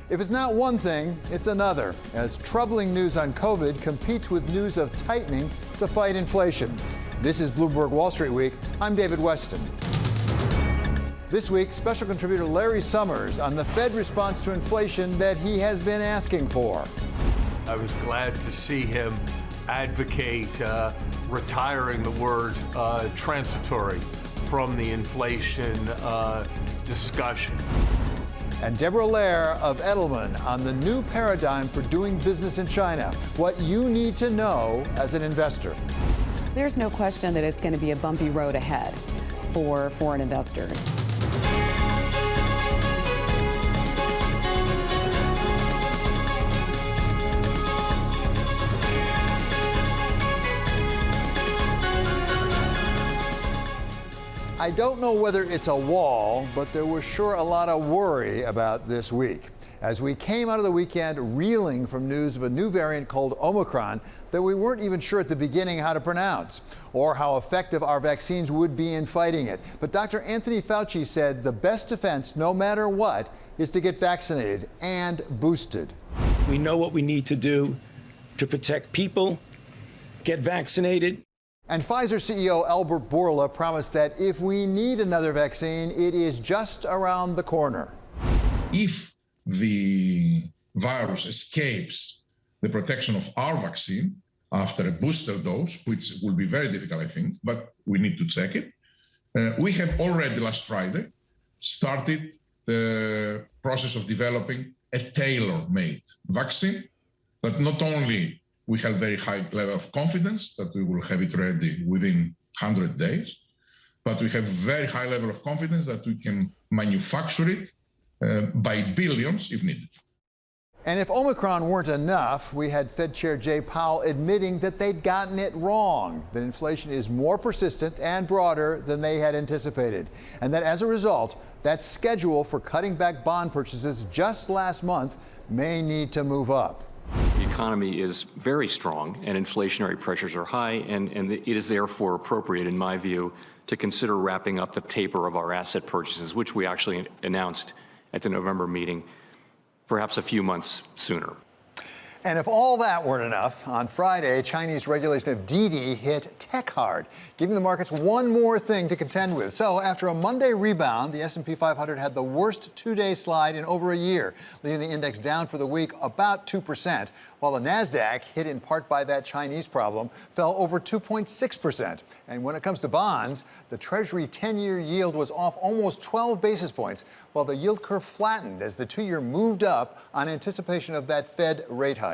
If it's not one thing, it's another, as troubling news on COVID competes with news of tightening to fight inflation. This is Bloomberg Wall Street Week. I'm David Weston. This week, special contributor Larry Summers on the Fed response to inflation that he has been asking for. I was glad to see him advocate retiring the word transitory from the inflation discussion. And Deborah Lehr of Edelman on the new paradigm for doing business in China, what you need to know as an investor. There's no question that it's going to be a bumpy road ahead for foreign investors. I don't know whether it's a wall, but there was sure a lot of worry about this week as we came out of the weekend reeling from news of a new variant called Omicron that we weren't even sure at the beginning how to pronounce or how effective our vaccines would be in fighting it. But Dr. Anthony Fauci said the best defense, no matter what, is to get vaccinated and boosted. We know what we need to do to protect people, get vaccinated. And Pfizer CEO Albert Bourla promised that if we need another vaccine, it is just around the corner. If the virus escapes the protection of our vaccine after a booster dose, which will be very difficult, I think, but we need to check it. We have already last Friday started the process of developing a tailor-made vaccine that not only we have very high level of confidence that we will have it ready within 100 days, but we have very high level of confidence that we can manufacture it by billions if needed. And if Omicron weren't enough, we had Fed Chair Jay Powell admitting that they'd gotten it wrong, that inflation is more persistent and broader than they had anticipated, and that as a result, that schedule for cutting back bond purchases just last month may need to move up. The economy is very strong and inflationary pressures are high, and it is therefore appropriate, in my view, to consider wrapping up the taper of our asset purchases, which we actually announced at the November meeting, perhaps a few months sooner. And if all that weren't enough, on Friday, Chinese regulation of Didi hit tech hard, giving the markets one more thing to contend with. So after a Monday rebound, the S&P 500 had the worst two-day slide in over a year, leaving the index down for the week about 2%, while the Nasdaq, hit in part by that Chinese problem, fell over 2.6%. And when it comes to bonds, the Treasury 10-year yield was off almost 12 basis points, while the yield curve flattened as the two-year moved up on anticipation of that Fed rate hike.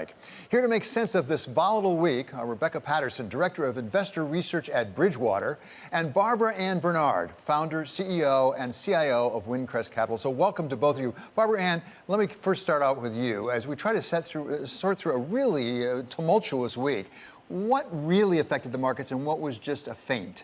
Here to make sense of this volatile week are Rebecca Paterson, Director of Investor Research at Bridgewater, and Barbara Ann Bernard, Founder, CEO, and CIO of Wincrest Capital. So welcome to both of you. Barbara Ann, let me first start out with you. As we try to sort through a really tumultuous week, what really affected the markets and what was just a feint?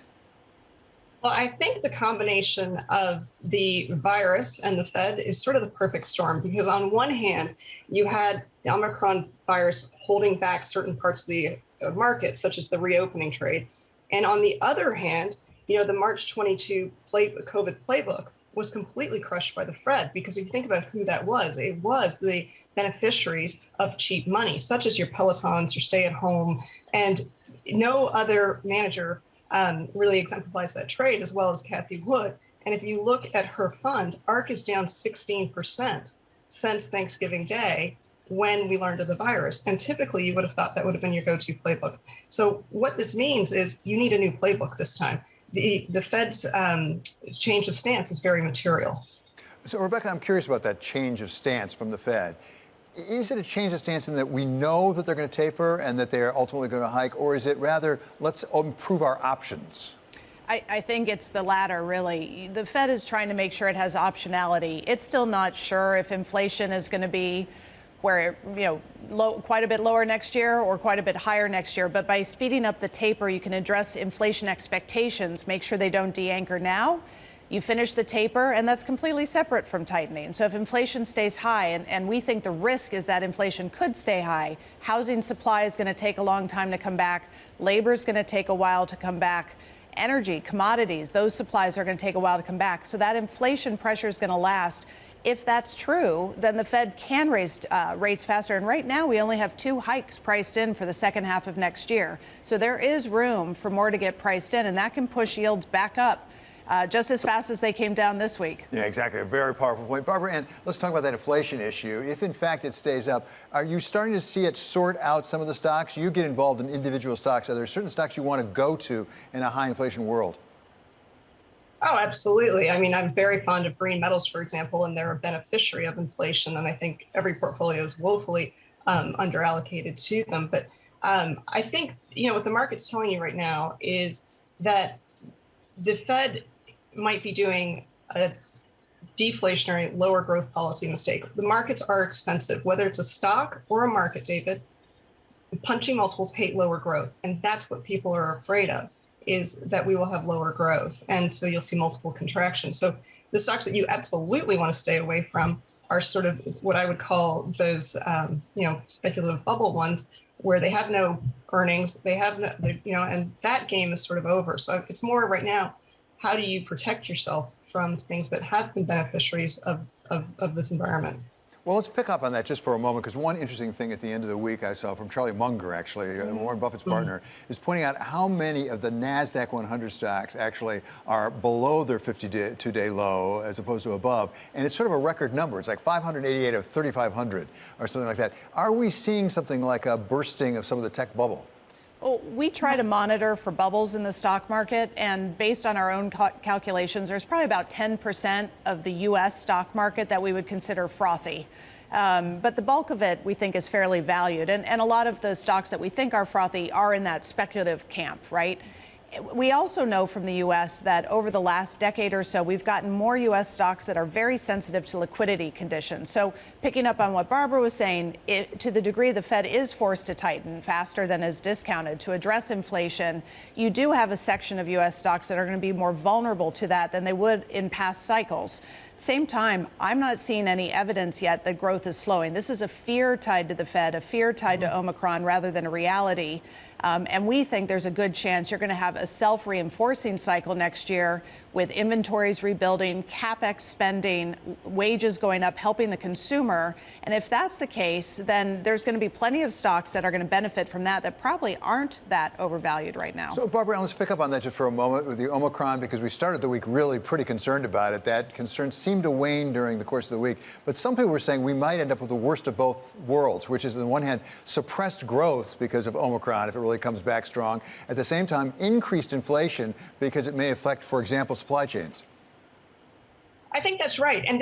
Well, I think the combination of the virus and the Fed is sort of the perfect storm, because on one hand, you had the Omicron virus holding back certain parts of the market, such as the reopening trade. And on the other hand, the March 22 COVID playbook was completely crushed by the Fed, because if you think about who that was, it was the beneficiaries of cheap money, such as your Pelotons, your stay-at-home, and no other manager really exemplifies that trade as well as Cathie Wood. And if you look at her fund, ARK is down 16% since Thanksgiving Day when we learned of the virus. And typically you would have thought that would have been your go-to playbook. So what this means is you need a new playbook this time. The Fed's change of stance is very material. So Rebecca, I'm curious about that change of stance from the Fed. Is it a change of stance in that we know that they're going to taper and that they're ultimately going to hike, or is it rather, let's improve our options? I think it's the latter, really. The Fed is trying to make sure it has optionality. It's still not sure if inflation is going to be where, quite a bit lower next year or quite a bit higher next year. But by speeding up the taper, you can address inflation expectations, make sure they don't de-anchor now. You finish the taper, and that's completely separate from tightening. So if inflation stays high, and we think the risk is that inflation could stay high, housing supply is going to take a long time to come back, labor is going to take a while to come back, energy, commodities, those supplies are going to take a while to come back. So that inflation pressure is going to last. if that's true, then the Fed can raise rates faster. And right now, we only have 2 hikes priced in for the second half of next year. So there is room for more to get priced in, and that can push yields back up just as fast as they came down this week. Yeah, exactly. A very powerful point. Barbara, and let's talk about that inflation issue. If, in fact, it stays up, are you starting to see it sort out some of the stocks? You get involved in individual stocks. Are there certain stocks you want to go to in a high inflation world? Oh, absolutely. I mean, I'm very fond of green metals, for example, and they're a beneficiary of inflation. And I think every portfolio is woefully underallocated to them. But I think, what the market's telling you right now is that the Fed might be doing a deflationary, lower growth policy mistake. The markets are expensive, whether it's a stock or a market, David. Punching multiples hate lower growth. And that's what people are afraid of, is that we will have lower growth. And so you'll see multiple contractions. So the stocks that you absolutely want to stay away from are sort of what I would call those, speculative bubble ones, where they have no earnings, they have no, and that game is sort of over. So it's more right now, how do you protect yourself from things that have been beneficiaries of this environment? Well, let's pick up on that just for a moment, because one interesting thing at the end of the week I saw from Charlie Munger, actually, Warren Buffett's partner, is pointing out how many of the Nasdaq 100 stocks actually are below their 52-day low as opposed to above. And it's sort of a record number. It's like 588 of 3,500 or something like that. Are we seeing something like a bursting of some of the tech bubble? Well, we try to monitor for bubbles in the stock market, and based on our own calculations, there's probably about 10% of the U.S. stock market that we would consider frothy. But the bulk of it, we think, is fairly valued. And a lot of the stocks that we think are frothy are in that speculative camp, right? We also know from the U.S. that over the last decade or so, we've gotten more U.S. stocks that are very sensitive to liquidity conditions. So picking up on what Barbara was saying, to the degree the Fed is forced to tighten faster than is discounted to address inflation, you do have a section of U.S. stocks that are going to be more vulnerable to that than they would in past cycles. Same time, I'm not seeing any evidence yet that growth is slowing. This is a fear tied to the Fed, a fear tied to Omicron rather than a reality. And we think there's a good chance you're going to have a self-reinforcing cycle next year with inventories rebuilding, CapEx spending, wages going up, helping the consumer. And if that's the case, then there's going to be plenty of stocks that are going to benefit from that probably aren't that overvalued right now. So, Barbara, let's pick up on that just for a moment with the Omicron, because we started the week really pretty concerned about it. That concern seemed to wane during the course of the week. But some people were saying we might end up with the worst of both worlds, which is, on the one hand, suppressed growth because of Omicron, if it really comes back strong. At the same time, increased inflation because it may affect, for example, supply chains. I think that's right. And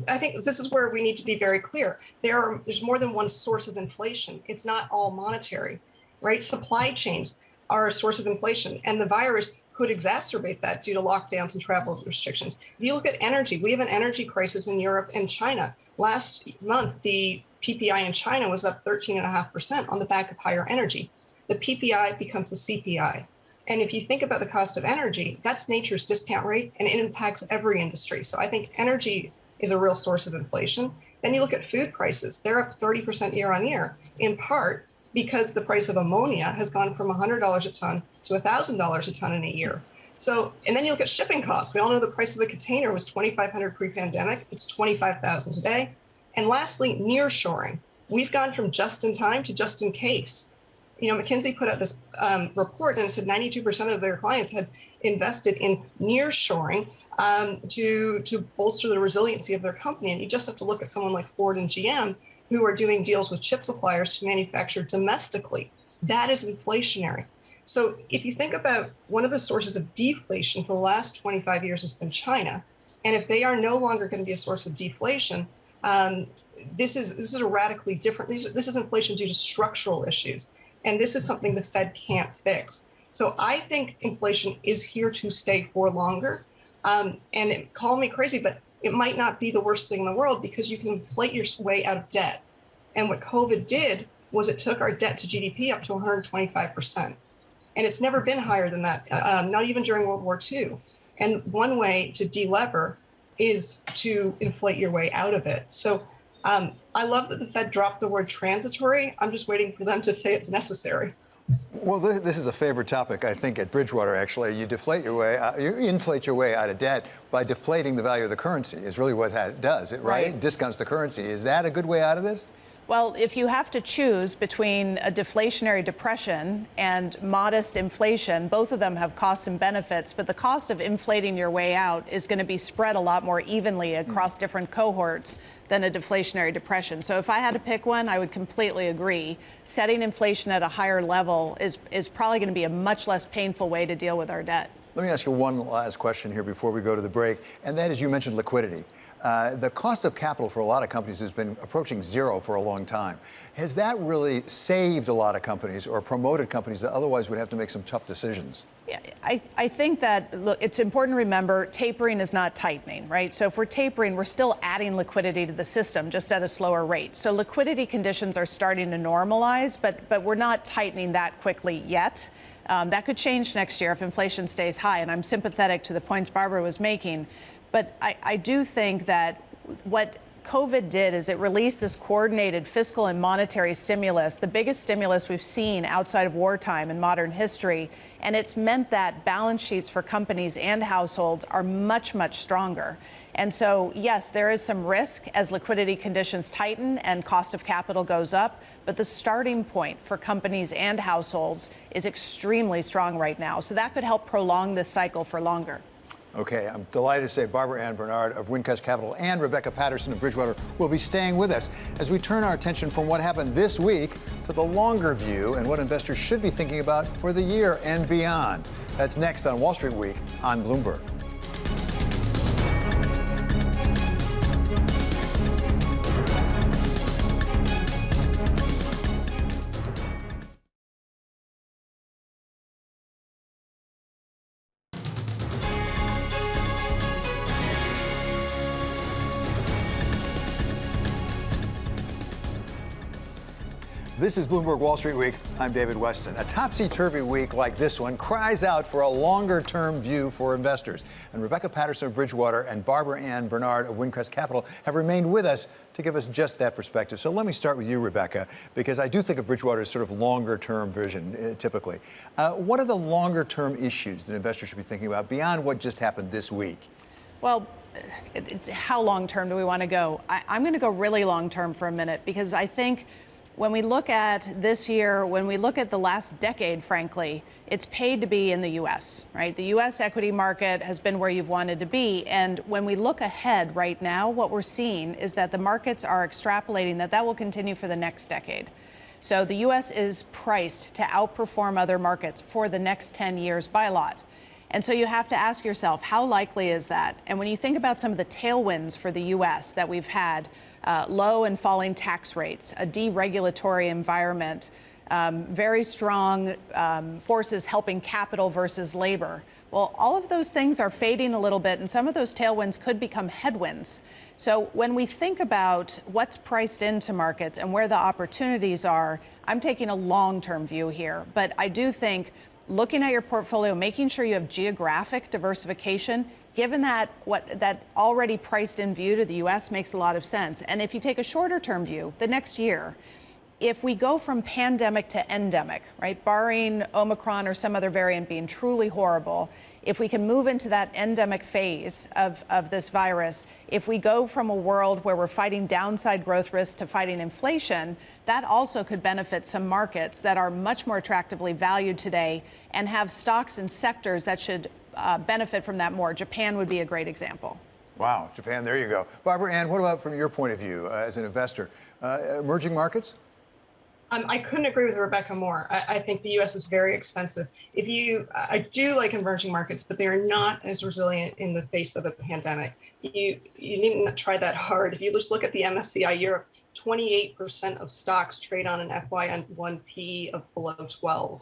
I think this is where we need to be very clear. There's more than one source of inflation. It's not all monetary, right? Supply chains are a source of inflation, and the virus could exacerbate that due to lockdowns and travel restrictions. If you look at energy, we have an energy crisis in Europe and China. Last month, the PPI in China was up 13.5% on the back of higher energy. The PPI becomes the CPI. And if you think about the cost of energy, that's nature's discount rate, and it impacts every industry. So I think energy is a real source of inflation. Then you look at food prices. They're up 30% year on year, in part because the price of ammonia has gone from $100 a ton to $1,000 a ton in a year. So, and then you look at shipping costs. We all know the price of a container was $2,500 pre-pandemic. It's $25,000 today. And lastly, nearshoring. We've gone from just in time to just in case. McKinsey put out this report, and it said 92% of their clients had invested in nearshoring to bolster the resiliency of their company. And you just have to look at someone like Ford and GM, who are doing deals with chip suppliers to manufacture domestically. That is inflationary. So if you think about one of the sources of deflation for the last 25 years has been China. And if they are no longer going to be a source of deflation, this is a radically different, this is inflation due to structural issues. And this is something the Fed can't fix. So I think inflation is here to stay for longer. And call me crazy, but it might not be the worst thing in the world, because you can inflate your way out of debt. And what COVID did was it took our debt to GDP up to 125%. And it's never been higher than that, not even during World War II. And one way to delever is to inflate your way out of it. So I love that the Fed dropped the word transitory. I'm just waiting for them to say it's necessary. Well, this is a favorite topic, I think, at Bridgewater, actually. You inflate your way out of debt by deflating the value of the currency is really what that does, right? It discounts the currency. Is that a good way out of this? Well, if you have to choose between a deflationary depression and modest inflation, both of them have costs and benefits, but the cost of inflating your way out is going to be spread a lot more evenly across different cohorts than a deflationary depression. So if I had to pick one, I would completely agree. Setting inflation at a higher level is probably going to be a much less painful way to deal with our debt. Let me ask you one last question here before we go to the break, and that is, you mentioned liquidity. The cost of capital for a lot of companies has been approaching zero for a long time. Has that really saved a lot of companies or promoted companies that otherwise would have to make some tough decisions? Yeah, I think that, look, it's important to remember tapering is not tightening, right? So if we're tapering, we're still adding liquidity to the system, just at a slower rate. So liquidity conditions are starting to normalize, but we're not tightening that quickly yet. That could change next year if inflation stays high, and I'm sympathetic to the points Barbara was making. But I do think that what COVID did is it released this coordinated fiscal and monetary stimulus, the biggest stimulus we've seen outside of wartime in modern history. And it's meant that balance sheets for companies and households are much, much stronger. And so, yes, there is some risk as liquidity conditions tighten and cost of capital goes up. But the starting point for companies and households is extremely strong right now. So that could help prolong this cycle for longer. Okay, I'm delighted to say Barbara Ann Bernard of Wincrest Capital and Rebecca Paterson of Bridgewater will be staying with us as we turn our attention from what happened this week to the longer view and what investors should be thinking about for the year and beyond. That's next on Wall Street Week on Bloomberg. This is Bloomberg Wall Street Week. I'm David Weston. A topsy-turvy week like this one cries out for a longer-term view for investors. And Rebecca Paterson of Bridgewater and Barbara Ann Bernard of Wincrest Capital have remained with us to give us just that perspective. So let me start with you, Rebecca, because I do think of Bridgewater as sort of longer-term vision, typically. What are the longer-term issues that investors should be thinking about beyond what just happened this week? Well, how long-term do we want to go? I'm going to go really long-term for a minute, because I think when we look at this year, when we look at the last decade, frankly, it's paid to be in the U.S., right? The U.S. equity market has been where you've wanted to be. And when we look ahead right now, what we're seeing is that the markets are extrapolating that will continue for the next decade. So the U.S. is priced to outperform other markets for the next 10 years by a lot. And so you have to ask yourself, how likely is that? And when you think about some of the tailwinds for the U.S. that we've had, low and falling tax rates, a deregulatory environment, very strong forces helping capital versus labor. Well, all of those things are fading a little bit, and some of those tailwinds could become headwinds. So when we think about what's priced into markets and where the opportunities are, I'm taking a long-term view here. But I do think looking at your portfolio, making sure you have geographic diversification, given that that already priced in view to the U.S. makes a lot of sense. And if you take a shorter term view, the next year, if we go from pandemic to endemic, right, barring Omicron or some other variant being truly horrible, if we can move into that endemic phase of this virus, if we go from a world where we're fighting downside growth risks to fighting inflation, that also could benefit some markets that are much more attractively valued today and have stocks and sectors that should benefit from that more. Japan would be a great example. Wow, Japan, there you go. Barbara Ann, what about from your point of view as an investor? Emerging markets? I couldn't agree with Rebecca more. I think the U.S. is very expensive. I do like emerging markets, but they are not as resilient in the face of a pandemic. You needn't try that hard. If you just look at the MSCI Europe, 28% of stocks trade on an FY1 P of below 12.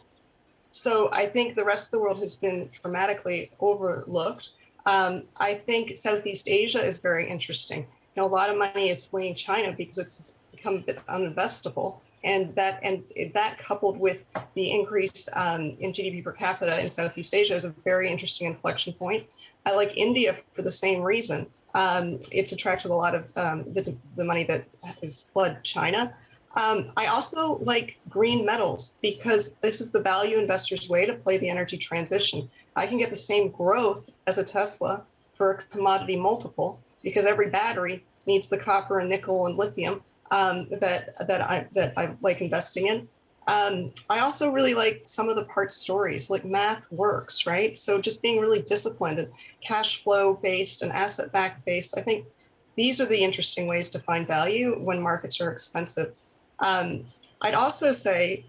So I think the rest of the world has been dramatically overlooked. I think Southeast Asia is very interesting. A lot of money is fleeing China because it's become a bit uninvestable. And that coupled with the increase in GDP per capita in Southeast Asia is a very interesting inflection point. I like India for the same reason. It's attracted a lot of the money that has flooded China. I also like green metals because this is the value investor's way to play the energy transition. I can get the same growth as a Tesla for a commodity multiple because every battery needs the copper and nickel and lithium that I like investing in. I also really like some of the parts stories, like math works, right? So just being really disciplined and cash flow based and asset backed based. I think these are the interesting ways to find value when markets are expensive. I'd also say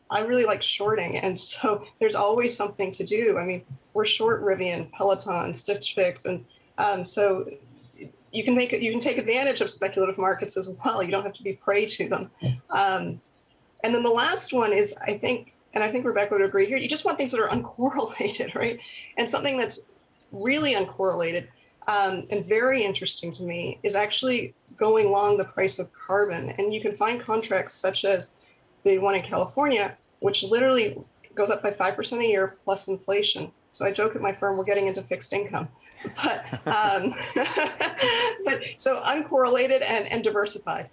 I really like shorting, and so there's always something to do. I mean, we're short Rivian, Peloton, Stitch Fix, and so you can take advantage of speculative markets as well. You don't have to be prey to them. And then the last one is, I think Rebecca would agree here, you just want things that are uncorrelated, right? And something that's really uncorrelated and very interesting to me is actually going long the price of carbon. And you can find contracts such as the one in California, which literally goes up by 5% a year plus inflation. So I joke at my firm, we're getting into fixed income. But, but so uncorrelated and diversified.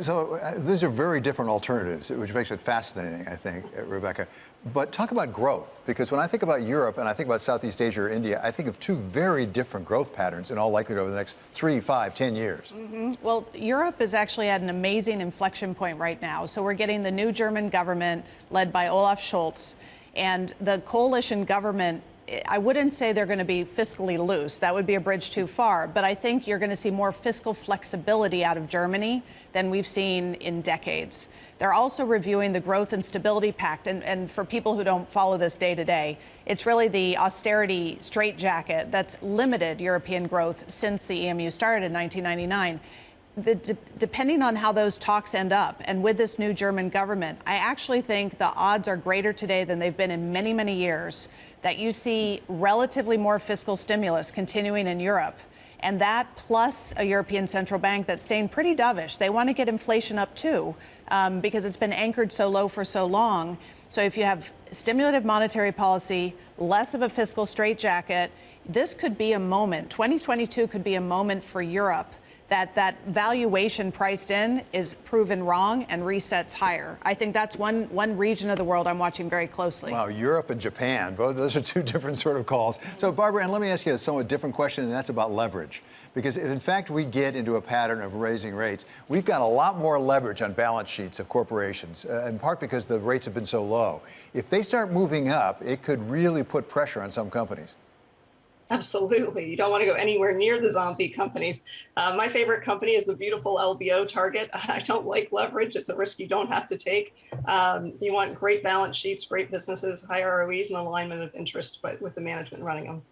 So these are very different alternatives, which makes it fascinating, I think, Rebecca. But talk about growth, because when I think about Europe and I think about Southeast Asia or India, I think of two very different growth patterns in all likelihood over the next 3, 5, 10 years. Mm-hmm. Well, Europe is actually at an amazing inflection point right now. So we're getting the new German government led by Olaf Scholz, and the coalition government, I wouldn't say they're going to be fiscally loose. That would be a bridge too far. But I think you're going to see more fiscal flexibility out of Germany than we've seen in decades. They're also reviewing the Growth and Stability Pact. And for people who don't follow this day to day, it's really the austerity straitjacket that's limited European growth since the EMU started in 1999. Depending on how those talks end up, and with this new German government, I actually think the odds are greater today than they've been in many, many years that you see relatively more fiscal stimulus continuing in Europe. And that plus a European central bank that's staying pretty dovish. They want to get inflation up too, because it's been anchored so low for so long. So if you have stimulative monetary policy, less of a fiscal straitjacket, this could be a moment. 2022 could be a moment for Europe that valuation priced in is proven wrong and resets higher. I think that's one region of the world I'm watching very closely. Wow, Europe and Japan, both those are two different sort of calls. So Barbara, and let me ask you a somewhat different question, and that's about leverage. Because if in fact we get into a pattern of raising rates, we've got a lot more leverage on balance sheets of corporations, in part because the rates have been so low. If they start moving up, it could really put pressure on some companies. Absolutely. You don't want to go anywhere near the zombie companies. My favorite company is the beautiful LBO Target. I don't like leverage. It's a risk you don't have to take. You want great balance sheets, great businesses, high ROEs, and alignment of interest with the management running them.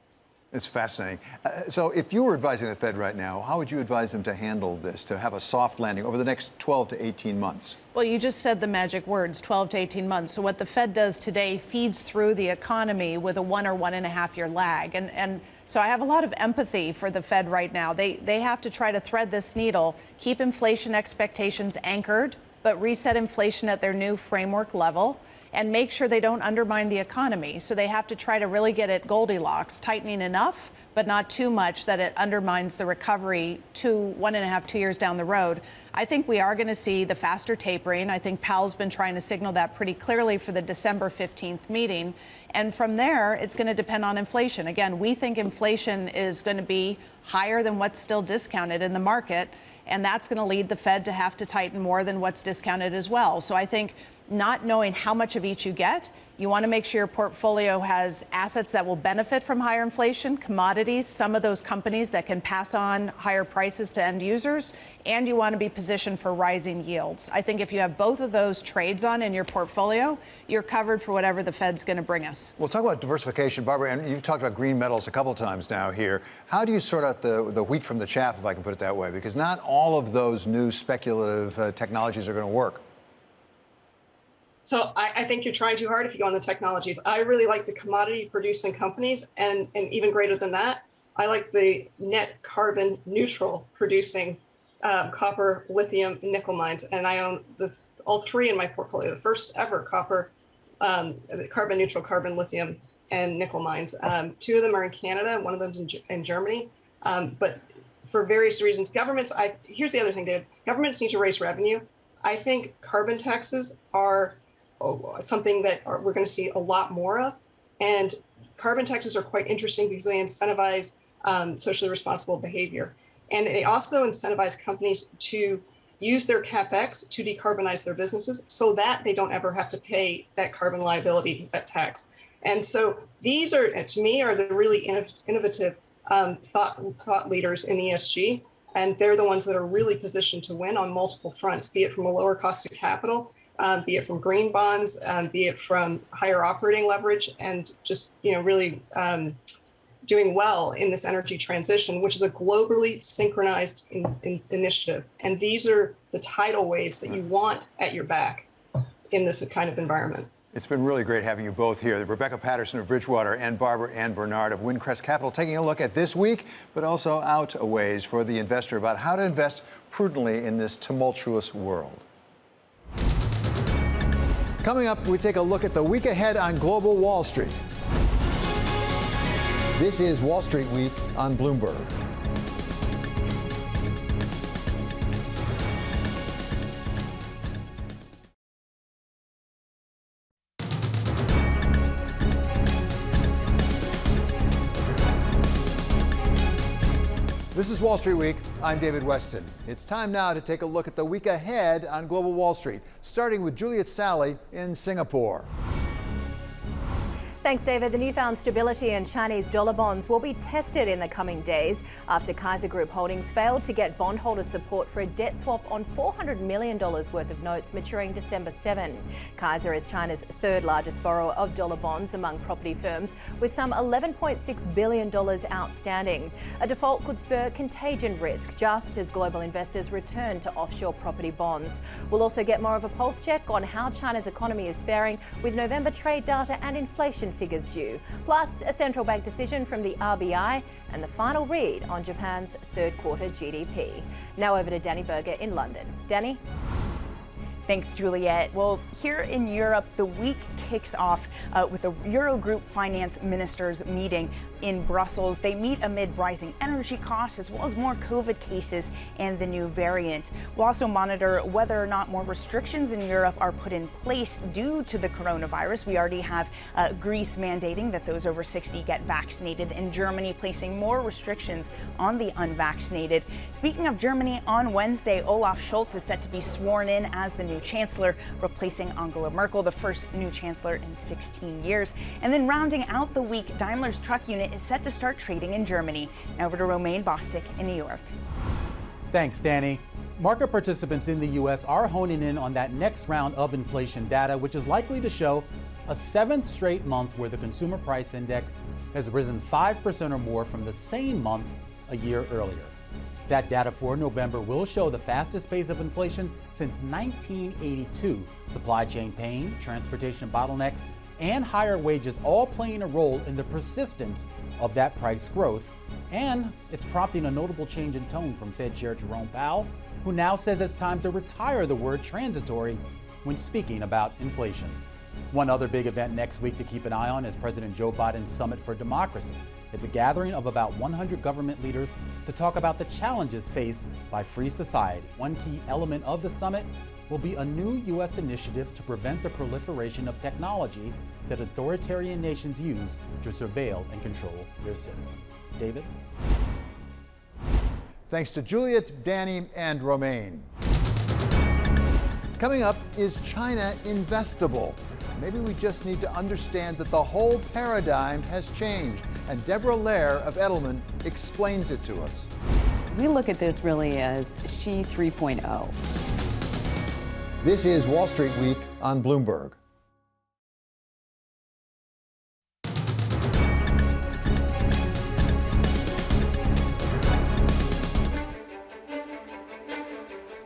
It's fascinating. So if you were advising the Fed right now, how would you advise them to handle this, to have a soft landing over the next 12 to 18 months? Well, you just said the magic words, 12 to 18 months. So what the Fed does today feeds through the economy with a 1 or 1.5 year lag. And so I have a lot of empathy for the Fed right now. They have to try to thread this needle, keep inflation expectations anchored, but reset inflation at their new framework level, and make sure they don't undermine the economy. So they have to try to really get it Goldilocks, tightening enough, but not too much that it undermines the recovery 1.5, 2 years down the road. I think we are going to see the faster tapering. I think Powell's been trying to signal that pretty clearly for the December 15th meeting. And from there, it's going to depend on inflation. Again, we think inflation is going to be higher than what's still discounted in the market. And that's going to lead the Fed to have to tighten more than what's discounted as well. So I think not knowing how much of each you get, you want to make sure your portfolio has assets that will benefit from higher inflation, commodities, some of those companies that can pass on higher prices to end users, and you want to be positioned for rising yields. I think if you have both of those trades on in your portfolio, you're covered for whatever the Fed's going to bring us. We'll talk about diversification, Barbara, and you've talked about green metals a couple of times now here. How do you sort out the wheat from the chaff, if I can put it that way? Because not all of those new speculative technologies are going to work. So I think you're trying too hard if you go on the technologies. I really like the commodity producing companies, and even greater than that, I like the net carbon neutral producing copper, lithium, nickel mines. And I own all three in my portfolio, the first ever copper, carbon neutral, carbon, lithium, and nickel mines. Two of them are in Canada, one of them's in Germany. But for various reasons, governments, here's the other thing, Dave, governments need to raise revenue. I think carbon taxes are something that we're going to see a lot more of. And carbon taxes are quite interesting because they incentivize socially responsible behavior. And they also incentivize companies to use their CapEx to decarbonize their businesses so that they don't ever have to pay that carbon liability, that tax. And so these are, to me, are the really innovative thought leaders in ESG. And they're the ones that are really positioned to win on multiple fronts, be it from a lower cost of capital, be it from green bonds, be it from higher operating leverage, and just really doing well in this energy transition, which is a globally synchronized initiative. And these are the tidal waves that you want at your back in this kind of environment. It's been really great having you both here. Rebecca Paterson of Bridgewater and Barbara Ann Bernard of Wincrest Capital, taking a look at this week, but also out a ways for the investor about how to invest prudently in this tumultuous world. Coming up, we take a look at the week ahead on global Wall Street. This is Wall Street Week on Bloomberg. This is Wall Street Week. I'm David Weston. It's time now to take a look at the week ahead on global Wall Street, starting with Juliet Sally in Singapore. Thanks, David. The newfound stability in Chinese dollar bonds will be tested in the coming days after Kaiser Group Holdings failed to get bondholder support for a debt swap on $400 million worth of notes maturing December 7. Kaiser is China's third largest borrower of dollar bonds among property firms, with some $11.6 billion outstanding. A default could spur contagion risk just as global investors return to offshore property bonds. We'll also get more of a pulse check on how China's economy is faring with November trade data and inflation figures due, plus a central bank decision from the RBI and the final read on Japan's third quarter GDP. Now over to Danny Berger in London. Danny? Thanks, Juliet. Well, here in Europe, the week kicks off with the Eurogroup finance ministers meeting in Brussels. They meet amid rising energy costs as well as more COVID cases and the new variant. We'll also monitor whether or not more restrictions in Europe are put in place due to the coronavirus. We already have Greece mandating that those over 60 get vaccinated, and Germany placing more restrictions on the unvaccinated. Speaking of Germany, on Wednesday, Olaf Scholz is set to be sworn in as the new chancellor, replacing Angela Merkel, the first new chancellor in 16 years. And then rounding out the week, Daimler's truck unit is set to start trading in Germany. Now over to Romain Bostic in New York. Thanks, Danny. Market participants in the U.S. are honing in on that next round of inflation data, which is likely to show a seventh straight month where the consumer price index has risen 5% or more from the same month a year earlier. That data for November will show the fastest pace of inflation since 1982. Supply chain pain, transportation bottlenecks, and higher wages all playing a role in the persistence of that price growth. And it's prompting a notable change in tone from Fed Chair Jerome Powell, who now says it's time to retire the word transitory when speaking about inflation. One other big event next week to keep an eye on is President Joe Biden's Summit for Democracy. It's a gathering of about 100 government leaders to talk about the challenges faced by free society. One key element of the summit will be a new U.S. initiative to prevent the proliferation of technology that authoritarian nations use to surveil and control their citizens. David? Thanks to Juliet, Danny, and Romain. Coming up, is China investable? Maybe we just need to understand that the whole paradigm has changed, and Deborah Lehr of Edelman explains it to us. We look at this really as Xi 3.0. This is Wall Street Week on Bloomberg.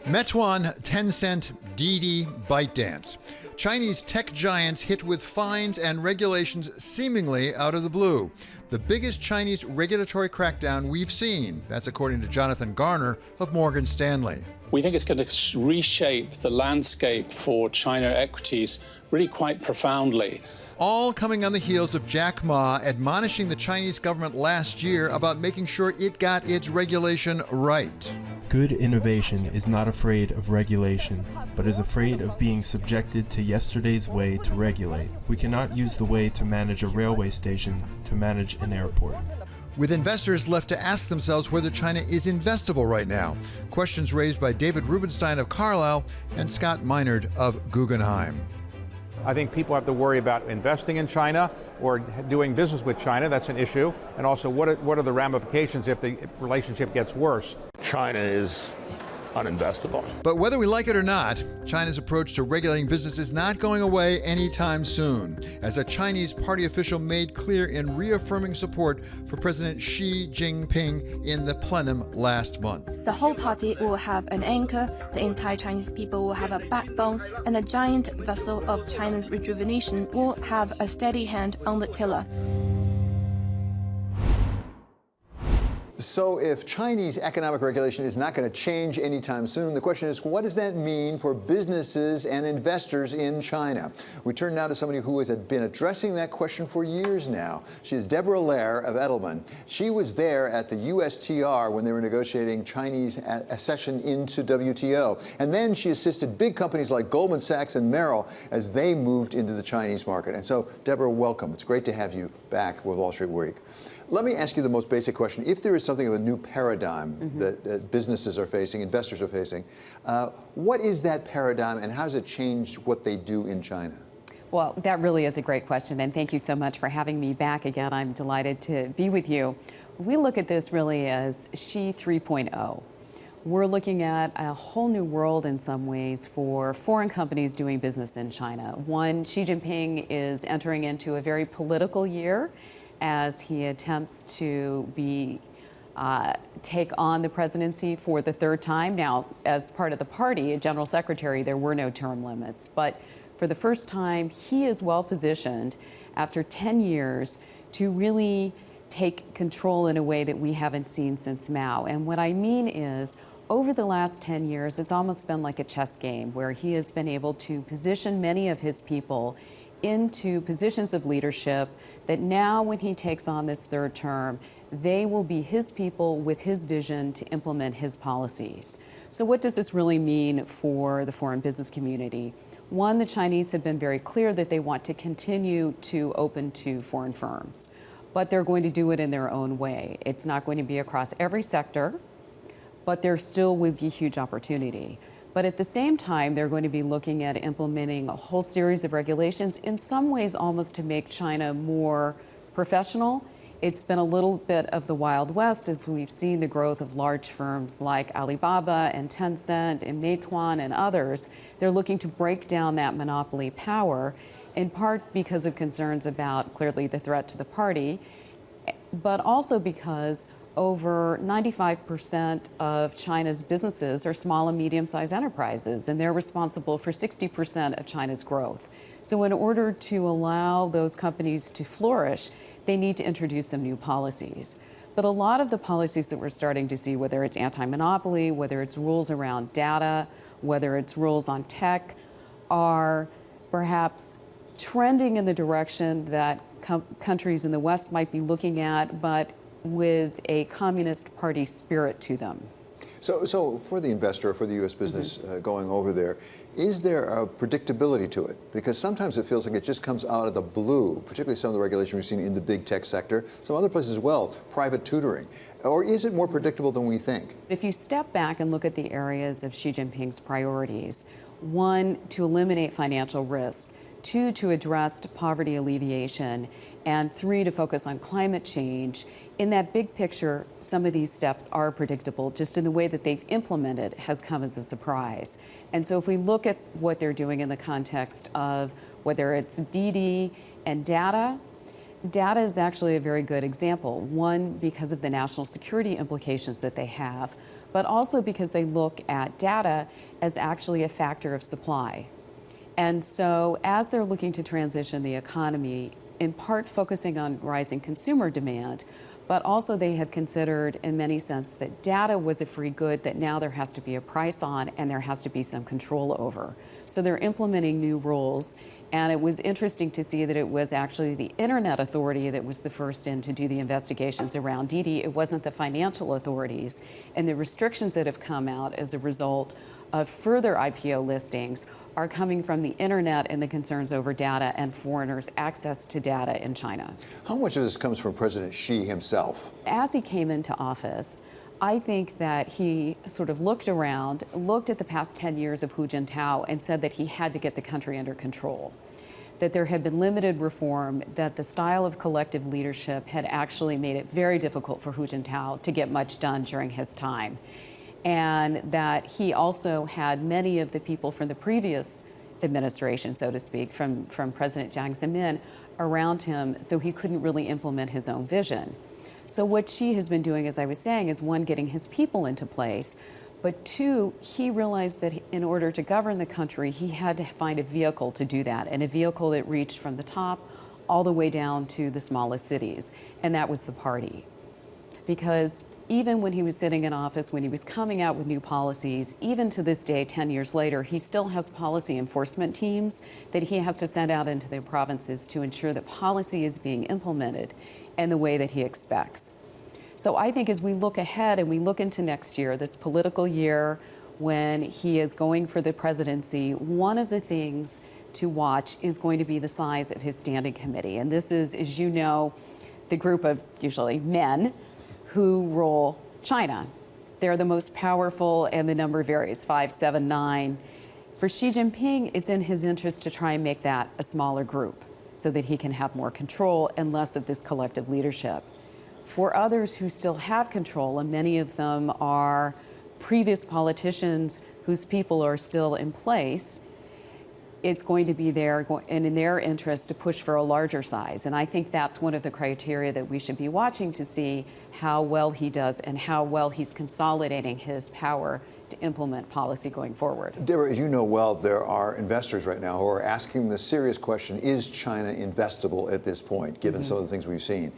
Meituan, Tencent, Didi, ByteDance. Chinese tech giants hit with fines and regulations seemingly out of the blue. The biggest Chinese regulatory crackdown we've seen. That's according to Jonathan Garner of Morgan Stanley. We think it's going to reshape the landscape for China equities really quite profoundly. All coming on the heels of Jack Ma admonishing the Chinese government last year about making sure it got its regulation right. Good innovation is not afraid of regulation, but is afraid of being subjected to yesterday's way to regulate. We cannot use the way to manage a railway station to manage an airport. With investors left to ask themselves whether China is investable right now. Questions raised by David Rubenstein of Carlyle and Scott Meinert of Guggenheim. I think people have to worry about investing in China or doing business with China. That's an issue. And also, what are the ramifications if the relationship gets worse? China is uninvestable. But whether we like it or not, China's approach to regulating business is not going away anytime soon, as a Chinese party official made clear in reaffirming support for President Xi Jinping in the plenum last month. The whole party will have an anchor, the entire Chinese people will have a backbone, and the giant vessel of China's rejuvenation will have a steady hand on the tiller. So if Chinese economic regulation is not going to change anytime soon, the question is, what does that mean for businesses and investors in China? We turn now to somebody who has been addressing that question for years now. She is Deborah Lehr of Edelman. She was there at the USTR when they were negotiating Chinese accession into WTO. And then she assisted big companies like Goldman Sachs and Merrill as they moved into the Chinese market. And so, Deborah, welcome. It's great to have you back with Wall Street Week. Let me ask you the most basic question. If there is something of a new paradigm that businesses are facing, investors are facing, what is that paradigm and how does it change what they do in China? Well, that really is a great question, and thank you so much for having me back again. I'm delighted to be with you. We look at this really as Xi 3.0. We're looking at a whole new world in some ways for foreign companies doing business in China. One, Xi Jinping is entering into a very political year as he attempts to take on the presidency for the third time. Now, as part of the party, a general secretary, there were no term limits. But for the first time, he is well positioned after 10 years to really take control in a way that we haven't seen since Mao. And what I mean is, over the last 10 years, it's almost been like a chess game where he has been able to position many of his people into positions of leadership that now when he takes on this third term, they will be his people with his vision to implement his policies. So what does this really mean for the foreign business community? One, the Chinese have been very clear that they want to continue to open to foreign firms, but they're going to do it in their own way. It's not going to be across every sector, but there still will be huge opportunity. But at the same time, they're going to be looking at implementing a whole series of regulations, in some ways almost to make China more professional. It's been a little bit of the Wild West as we've seen the growth of large firms like Alibaba and Tencent and Meituan and others. They're looking to break down that monopoly power, in part because of concerns about clearly the threat to the party, but also because over 95% of China's businesses are small and medium-sized enterprises, and they're responsible for 60% of China's growth. So in order to allow those companies to flourish, they need to introduce some new policies. But a lot of the policies that we're starting to see, whether it's anti-monopoly, whether it's rules around data, whether it's rules on tech, are perhaps trending in the direction that countries in the West might be looking at, but with a Communist Party spirit to them. So for the investor, for the U.S. business going over there, is there a predictability to it? Because sometimes it feels like it just comes out of the blue, particularly some of the regulation we've seen in the big tech sector, some other places as well, private tutoring. Or is it more predictable than we think? If you step back and look at the areas of Xi Jinping's priorities, one, to eliminate financial risk, two, to address poverty alleviation, and three, to focus on climate change. In that big picture, some of these steps are predictable, just in the way that they've implemented has come as a surprise. And so if we look at what they're doing in the context of whether it's DD and data is actually a very good example. One, because of the national security implications that they have, but also because they look at data as actually a factor of supply. And so as they're looking to transition the economy, in part focusing on rising consumer demand, But also they have considered, in many sense, that data was a free good that now there has to be a price on and there has to be some control over. So they're implementing new rules. And it was interesting to see that it was actually the Internet Authority that was the first in to do the investigations around Didi. It wasn't the financial authorities. And the restrictions that have come out as a result of further IPO listings are coming from the internet and the concerns over data and foreigners' access to data in China. How much of this comes from President Xi himself? As he came into office, I think that he sort of looked around, looked at the past 10 years of Hu Jintao and said that he had to get the country under control, that there had been limited reform, that the style of collective leadership had actually made it very difficult for Hu Jintao to get much done during his time, and that he also had many of the people from the previous administration, so to speak, from President Jiang Zemin around him, so he couldn't really implement his own vision. So what Xi has been doing, as I was saying, is one, getting his people into place, but two, he realized that in order to govern the country, he had to find a vehicle to do that, and a vehicle that reached from the top all the way down to the smallest cities, and that was the party. Because even when he was sitting in office, when he was coming out with new policies, even to this day, 10 years later, he still has policy enforcement teams that he has to send out into the provinces to ensure that policy is being implemented in the way that he expects. So I think as we look ahead and we look into next year, this political year, when he is going for the presidency, one of the things to watch is going to be the size of his standing committee. And this is, as you know, the group of usually men who rule China. They're the most powerful, and the number varies, 5, 7, 9. For Xi Jinping, it's in his interest to try and make that a smaller group so that he can have more control and less of this collective leadership. For others who still have control, and many of them are previous politicians whose people are still in place, it's going to be there and in their interest to push for a larger size. And I think that's one of the criteria that we should be watching to see how well he does and how well he's consolidating his power to implement policy going forward. Deborah, as you know well, there are investors right now who are asking the serious question, is China investable at this point, given some of the things we've seen?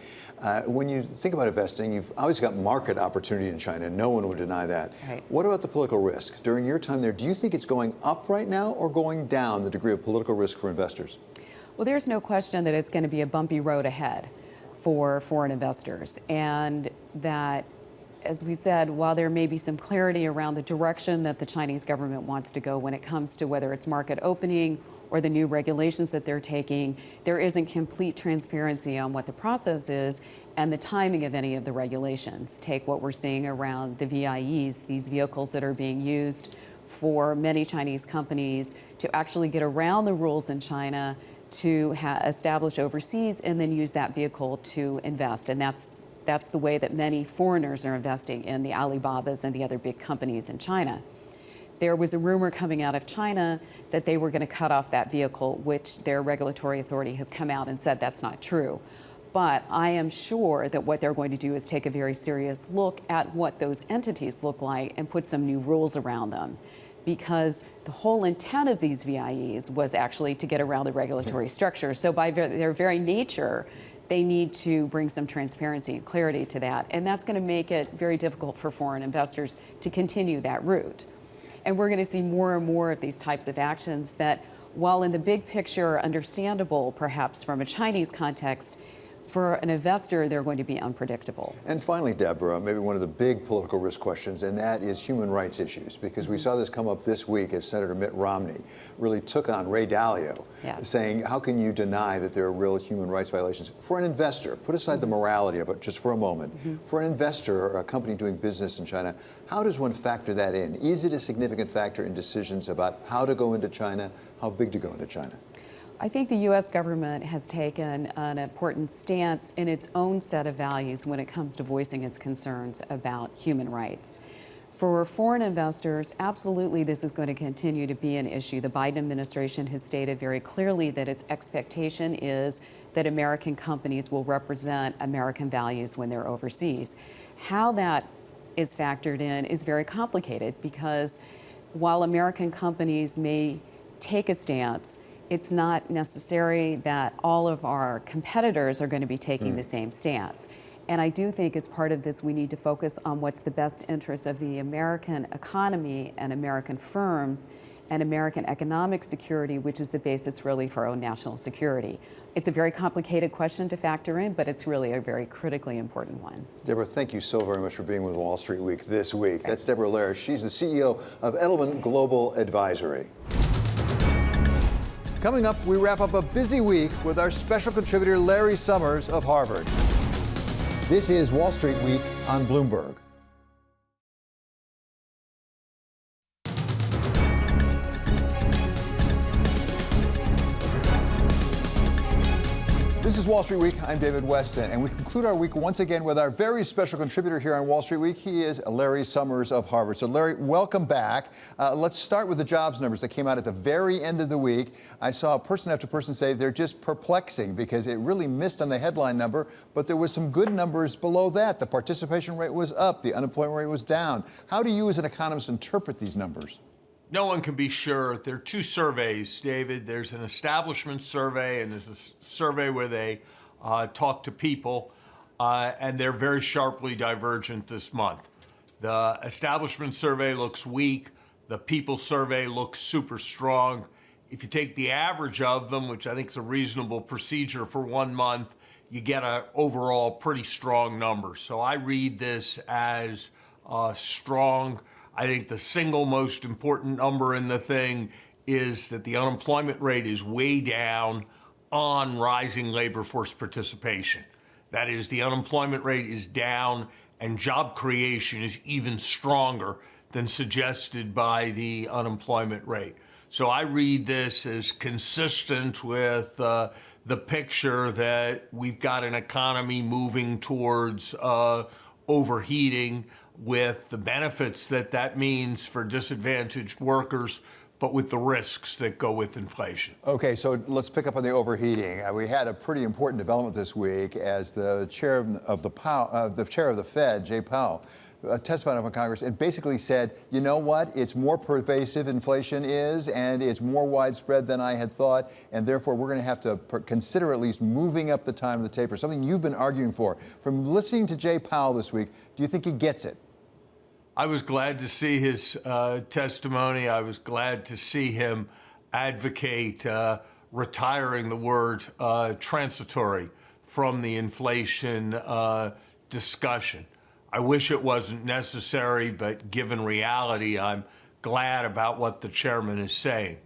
When you think about investing, you've always got market opportunity in China. No one would deny that. Right. What about the political risk? During your time there, do you think it's going up right now or going down, the degree of political risk for investors? Well, there's no question that it's going to be a bumpy road ahead for foreign investors, and that, as we said, while there may be some clarity around the direction that the Chinese government wants to go when it comes to whether it's market opening or the new regulations that they're taking, there isn't complete transparency on what the process is and the timing of any of the regulations. Take what we're seeing around the VIEs, these vehicles that are being used for many Chinese companies to actually get around the rules in China to establish overseas and then use that vehicle to invest. And that's the way that many foreigners are investing in the Alibabas and the other big companies in China. There was a rumor coming out of China that they were going to cut off that vehicle, which their regulatory authority has come out and said that's not true. But I am sure that what they're going to do is take a very serious look at what those entities look like and put some new rules around them. Because the whole intent of these VIEs was actually to get around the regulatory structure. So by their very nature, they need to bring some transparency and clarity to that. And that's going to make it very difficult for foreign investors to continue that route. And we're going to see more and more of these types of actions that, while in the big picture are understandable, perhaps from a Chinese context, for an investor, they're going to be unpredictable. And finally, Deborah, maybe one of the big political risk questions, and that is human rights issues, because we saw this come up this week as Senator Mitt Romney really took on Ray Dalio, saying, how can you deny that there are real human rights violations? For an investor, put aside the morality of it just for a moment. For an investor or a company doing business in China, how does one factor that in? Is it a significant factor in decisions about how to go into China, how big to go into China? I think the U.S. government has taken an important stance in its own set of values when it comes to voicing its concerns about human rights. For foreign investors, absolutely this is going to continue to be an issue. The Biden administration has stated very clearly that its expectation is that American companies will represent American values when they're overseas. How that is factored in is very complicated, because while American companies may take a stance, it's not necessary that all of our competitors are going to be taking the same stance. And I do think as part of this, we need to focus on what's the best interest of the American economy and American firms and American economic security, which is the basis really for our own national security. It's a very complicated question to factor in, but it's really a very critically important one. Deborah, thank you so very much for being with Wall Street Week this week. That's Deborah Lehr. She's the CEO of Edelman Global Advisory. Coming up, we wrap up a busy week with our special contributor, Larry Summers of Harvard. This is Wall Street Week on Bloomberg. This is Wall Street Week. I'm David Weston, and we conclude our week once again with our very special contributor here on Wall Street Week. He is Larry Summers of Harvard. So, Larry, welcome back. Let's start with the jobs numbers that came out at the very end of the week. I saw person after person say they're just perplexing because it really missed on the headline number, but there was some good numbers below that. The participation rate was up. The unemployment rate was down. How do you as an economist interpret these numbers? No one can be sure. There are two surveys, David. There's an establishment survey, and there's a survey where they talk to people, and they're very sharply divergent this month. The establishment survey looks weak. The people survey looks super strong. If you take the average of them, which I think is a reasonable procedure for 1 month, you get an overall pretty strong number. So I read this as strong. I think the single most important number in the thing is that the unemployment rate is way down on rising labor force participation. That is, the unemployment rate is down and job creation is even stronger than suggested by the unemployment rate. So I read this as consistent with the picture that we've got an economy moving towards overheating, with the benefits that means for disadvantaged workers, but with the risks that go with inflation. Okay, so let's pick up on the overheating. We had a pretty important development this week as the chair of the Fed, Jay Powell, testified up in Congress and basically said, you know what, it's more pervasive, inflation is, and it's more widespread than I had thought, and therefore we're going to have to consider at least moving up the time of the taper, something you've been arguing for. From listening to Jay Powell this week, do you think he gets it? I was glad to see his testimony. I was glad to see him advocate retiring the word transitory from the inflation discussion. I wish it wasn't necessary, but given reality, I'm glad about what the chairman is saying.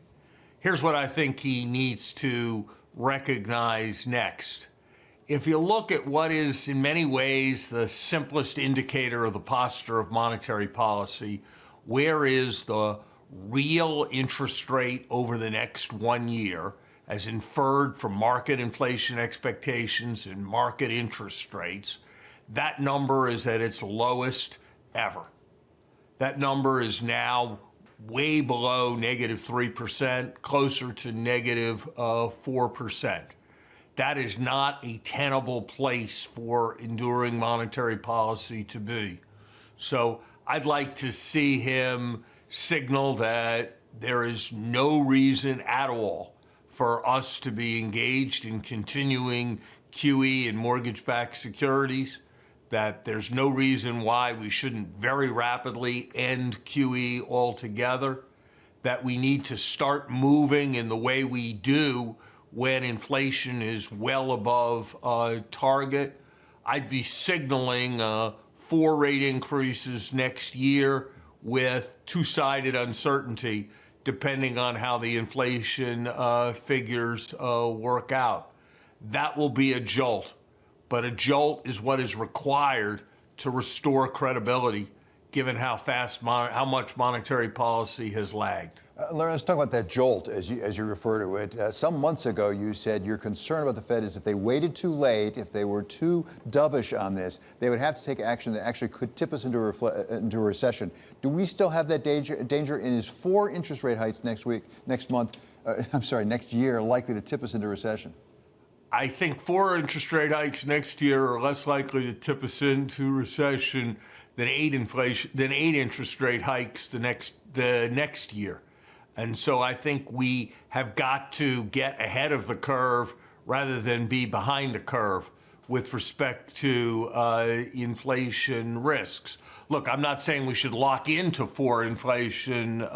Here's what I think he needs to recognize next. If you look at what is in many ways the simplest indicator of the posture of monetary policy, where is the real interest rate over the next 1 year, as inferred from market inflation expectations and market interest rates, that number is at its lowest ever. That number is now way below -3%, closer to -4%. That is not a tenable place for enduring monetary policy to be. So I'd like to see him signal that there is no reason at all for us to be engaged in continuing QE and mortgage-backed securities, that there's no reason why we shouldn't very rapidly end QE altogether, that we need to start moving in the way we do when inflation is well above target. I'd be signaling 4 rate increases next year with two-sided uncertainty, depending on how the inflation figures work out. That will be a jolt, but a jolt is what is required to restore credibility, given how much monetary policy has lagged. Larry, let's talk about that jolt, as you refer to it. Some months ago, you said your concern about the Fed is if they waited too late, if they were too dovish on this, they would have to take action that actually could tip us into a recession. Do we still have that danger? And is 4 interest rate hikes next year likely to tip us into recession? I think 4 interest rate hikes next year are less likely to tip us into recession than 8 interest rate hikes the next year. And so I think we have got to get ahead of the curve rather than be behind the curve with respect to inflation risks. Look, I'm not saying we should lock into 4 inflation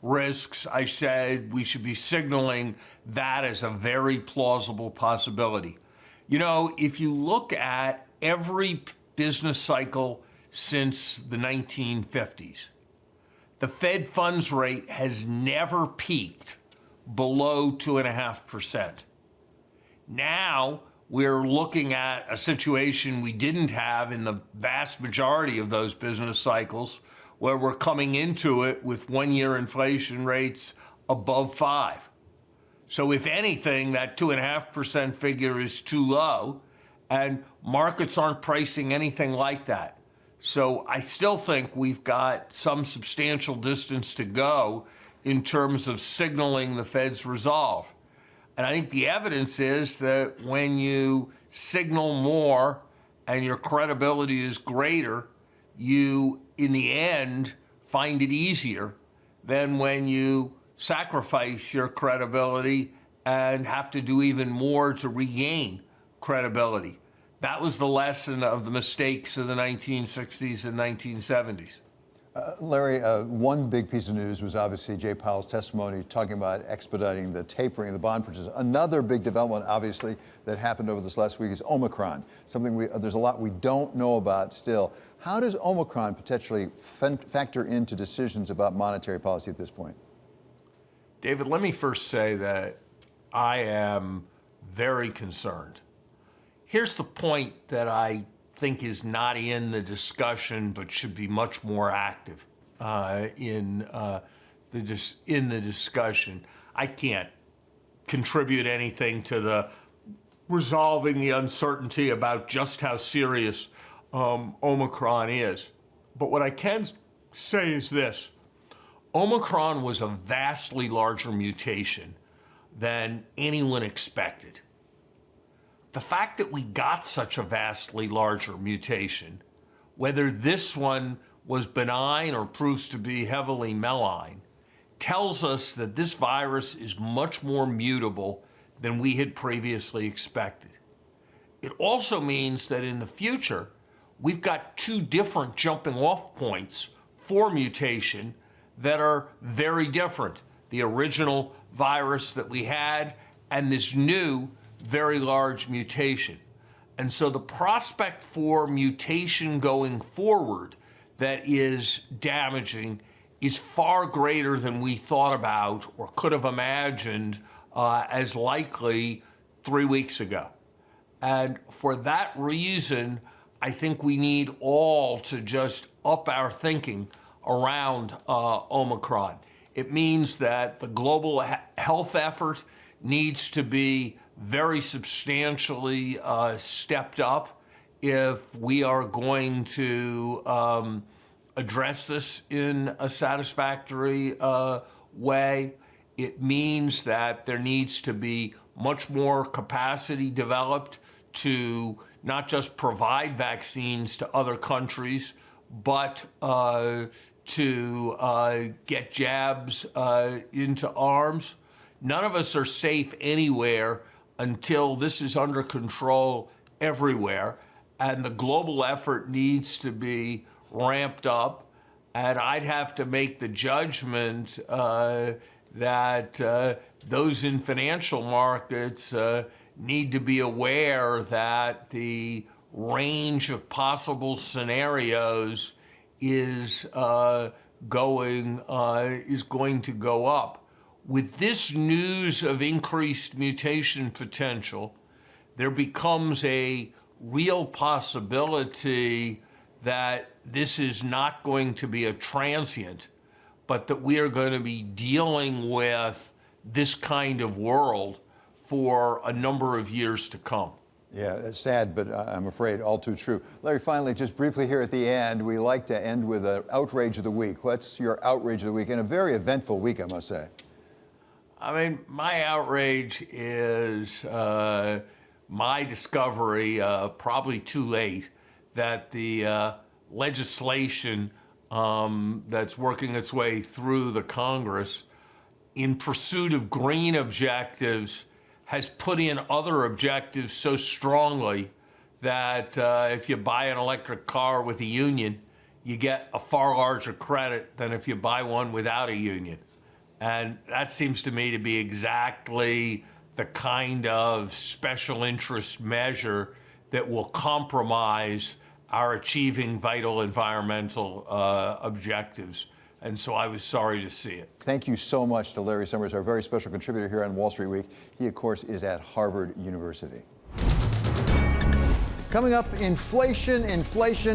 risks. I said we should be signaling that as a very plausible possibility. You know, if you look at every business cycle since the 1950s, the Fed funds rate has never peaked below 2.5%. Now we're looking at a situation we didn't have in the vast majority of those business cycles, where we're coming into it with 1-year inflation rates above 5. So if anything, that 2.5% figure is too low, and markets aren't pricing anything like that. So I still think we've got some substantial distance to go in terms of signaling the Fed's resolve. And I think the evidence is that when you signal more and your credibility is greater, you, in the end, find it easier than when you sacrifice your credibility and have to do even more to regain credibility. That was the lesson of the mistakes of the 1960s and 1970s. Larry, one big piece of news was obviously Jay Powell's testimony talking about expediting the tapering of the bond purchases. Another big development, obviously, that happened over this last week is Omicron, something there's a lot we don't know about still. How does Omicron potentially factor into decisions about monetary policy at this point? David, let me first say that I am very concerned. Here's the point that I think is not in the discussion, but should be much more active in the discussion. I can't contribute anything to the resolving the uncertainty about just how serious Omicron is. But what I can say is this: Omicron was a vastly larger mutation than anyone expected. The fact that we got such a vastly larger mutation, whether this one was benign or proves to be heavily malign, tells us that this virus is much more mutable than we had previously expected. It also means that in the future, we've got 2 different jumping off points for mutation that are very different. The original virus that we had and this new very large mutation. And so the prospect for mutation going forward that is damaging is far greater than we thought about or could have imagined as likely 3 weeks ago. And for that reason, I think we need all to just up our thinking around Omicron. It means that the global health effort needs to be very substantially stepped up if we are going to address this in a satisfactory way. It means that there needs to be much more capacity developed to not just provide vaccines to other countries, but to get jabs into arms. None of us are safe anywhere until this is under control everywhere, and the global effort needs to be ramped up. And I'd have to make the judgment that those in financial markets need to be aware that the range of possible scenarios is going to go up. With this news of increased mutation potential, there becomes a real possibility that this is not going to be a transient, but that we are going to be dealing with this kind of world for a number of years to come. Yeah, it's sad, but I'm afraid all too true. Larry, finally, just briefly here at the end, we like to end with an outrage of the week. What's your outrage of the week? And a very eventful week, I must say. I mean, my outrage is my discovery, probably too late, that the legislation that's working its way through the Congress in pursuit of green objectives has put in other objectives so strongly that if you buy an electric car with a union, you get a far larger credit than if you buy one without a union. And that seems to me to be exactly the kind of special interest measure that will compromise our achieving vital environmental objectives. And so I was sorry to see it. Thank you so much to Larry Summers, our very special contributor here on Wall Street Week. He, of course, is at Harvard University. Coming up, inflation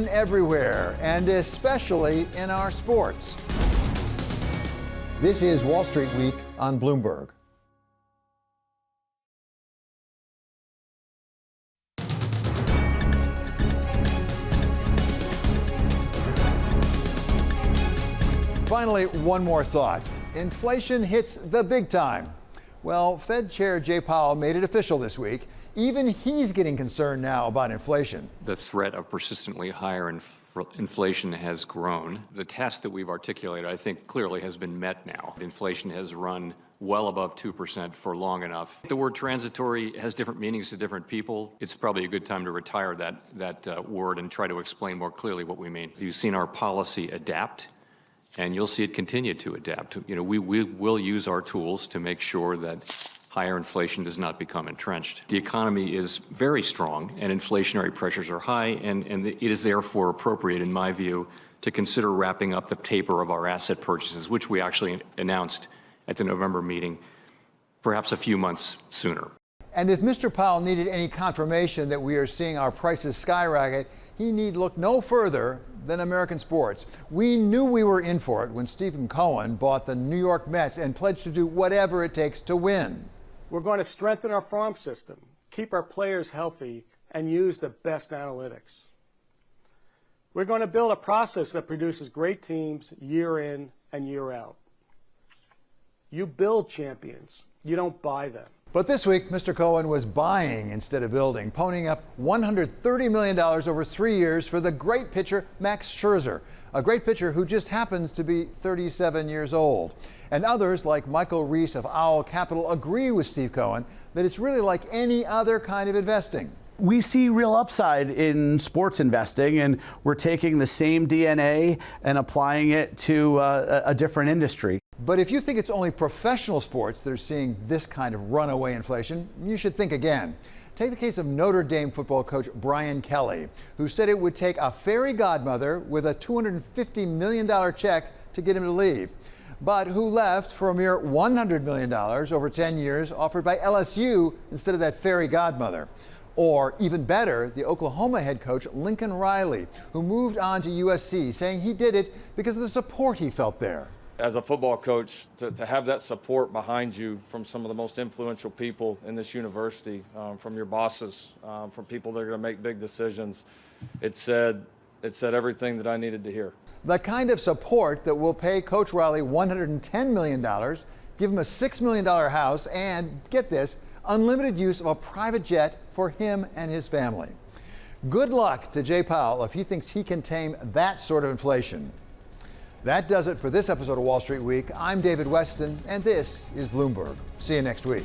everywhere, and especially in our sports. This is Wall Street Week on Bloomberg. Finally, one more thought. Inflation hits the big time. Well, Fed Chair Jay Powell made it official this week. Even he's getting concerned now about inflation. The threat of persistently higher inflation has grown. The test that we've articulated, I think, clearly has been met now. Inflation has run well above 2% for long enough. The word transitory has different meanings to different people. It's probably a good time to retire that word and try to explain more clearly what we mean. You've seen our policy adapt, and you'll see it continue to adapt. You know, we will use our tools to make sure that higher inflation does not become entrenched. The economy is very strong and inflationary pressures are high, and it is therefore appropriate, in my view, to consider wrapping up the taper of our asset purchases, which we actually announced at the November meeting, perhaps a few months sooner. And if Mr. Powell needed any confirmation that we are seeing our prices skyrocket, he need look no further than American sports. We knew we were in for it when Stephen Cohen bought the New York Mets and pledged to do whatever it takes to win. We're going to strengthen our farm system, keep our players healthy, and use the best analytics. We're going to build a process that produces great teams year in and year out. You build champions, you don't buy them. But this week, Mr. Cohen was buying instead of building, ponying up $130 million over 3 years for the great pitcher Max Scherzer, a great pitcher who just happens to be 37 years old. And others, like Michael Reese of Owl Capital, agree with Steve Cohen that it's really like any other kind of investing. We see real upside in sports investing, and we're taking the same DNA and applying it to a different industry. But if you think it's only professional sports that are seeing this kind of runaway inflation, you should think again. Take the case of Notre Dame football coach Brian Kelly, who said it would take a fairy godmother with a $250 million check to get him to leave, but who left for a mere $100 million over 10 years offered by LSU instead of that fairy godmother. Or even better, the Oklahoma head coach Lincoln Riley, who moved on to USC, saying he did it because of the support he felt there. As a football coach, to have that support behind you from some of the most influential people in this university, from your bosses, from people that are going to make big decisions, it said everything that I needed to hear. The kind of support that will pay Coach Riley $110 million, give him a $6 million house, and, get this, unlimited use of a private jet for him and his family. Good luck to Jay Powell if he thinks he can tame that sort of inflation. That does it for this episode of Wall Street Week. I'm David Weston, and this is Bloomberg. See you next week.